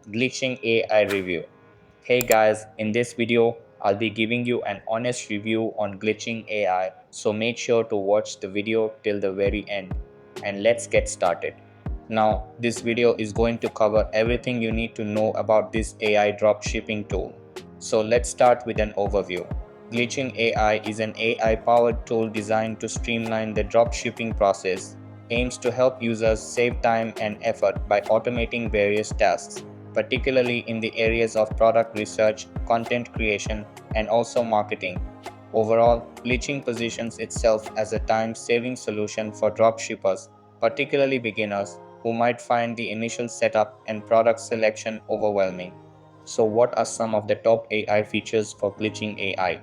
Glitching AI review. Hey guys, in this video, I'll be giving you an honest review on Glitching AI, so make sure to watch the video till the very end. And let's get started. Now, this video is going to cover everything you need to know about this AI dropshipping tool. So let's start with an overview. Glitching AI is an AI-powered tool designed to streamline the dropshipping process, aims to help users save time and effort by automating various tasks, particularly in the areas of product research, content creation, and also marketing. Overall, Glitching positions itself as a time-saving solution for dropshippers, particularly beginners who might find the initial setup and product selection overwhelming. So what are some of the top AI features for Glitching AI?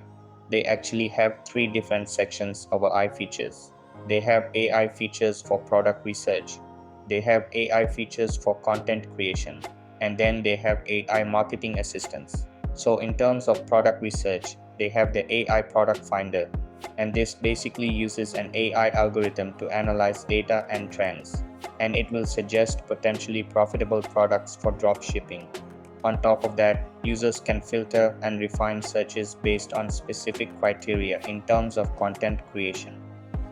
They actually have three different sections of AI features. They have AI features for product research. They have AI features for content creation. And then they have AI marketing assistance. So in terms of product research, they have the AI product finder. And this basically uses an AI algorithm to analyze data and trends. And it will suggest potentially profitable products for dropshipping. On top of that, users can filter and refine searches based on specific criteria in terms of content creation.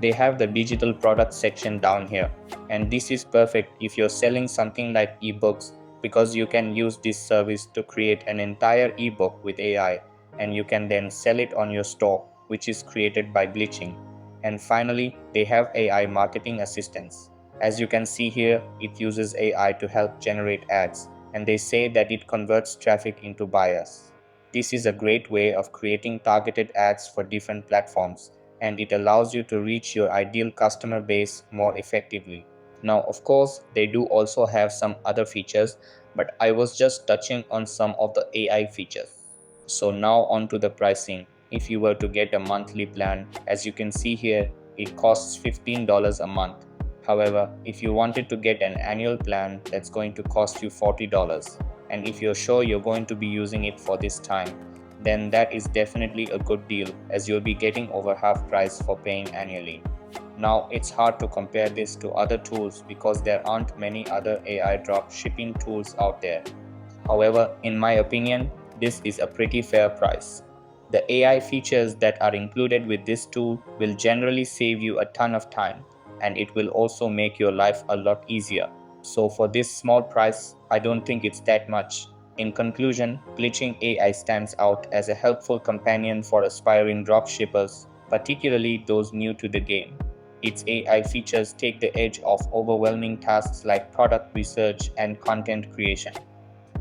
They have the digital product section down here, and this is perfect if you're selling something like ebooks because you can use this service to create an entire ebook with AI and you can then sell it on your store, which is created by glitching. And finally, they have AI marketing assistance. As you can see here, it uses AI to help generate ads, and they say that it converts traffic into buyers. This is a great way of creating targeted ads for different platforms, and it allows you to reach your ideal customer base more effectively. Now, of course, they do also have some other features, but I was just touching on some of the AI features. So now on to the pricing. If you were to get a monthly plan, as you can see here, it costs $15 a month. However, if you wanted to get an annual plan, that's going to cost you $40. And if you're sure you're going to be using it for this time, then that is definitely a good deal as you'll be getting over half price for paying annually. Now, it's hard to compare this to other tools because there aren't many other AI drop shipping tools out there. However, in my opinion, this is a pretty fair price. The AI features that are included with this tool will generally save you a ton of time, and it will also make your life a lot easier. So for this small price, I don't think it's that much. In conclusion, Glitching AI stands out as a helpful companion for aspiring dropshippers, particularly those new to the game. Its AI features take the edge off overwhelming tasks like product research and content creation.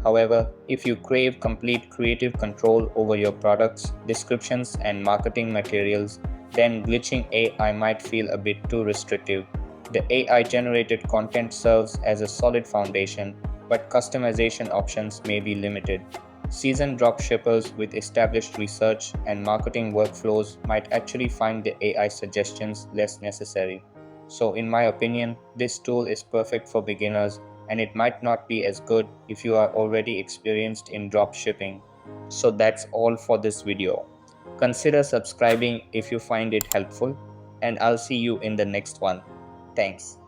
However, if you crave complete creative control over your products, descriptions, and marketing materials, then Glitching AI might feel a bit too restrictive. The AI generated content serves as a solid foundation, but customization options may be limited. Seasoned dropshippers with established research and marketing workflows might actually find the AI suggestions less necessary. So, in my opinion, this tool is perfect for beginners, and it might not be as good if you are already experienced in dropshipping. So that's all for this video. Consider subscribing if you find it helpful, and I'll see you in the next one. Thanks.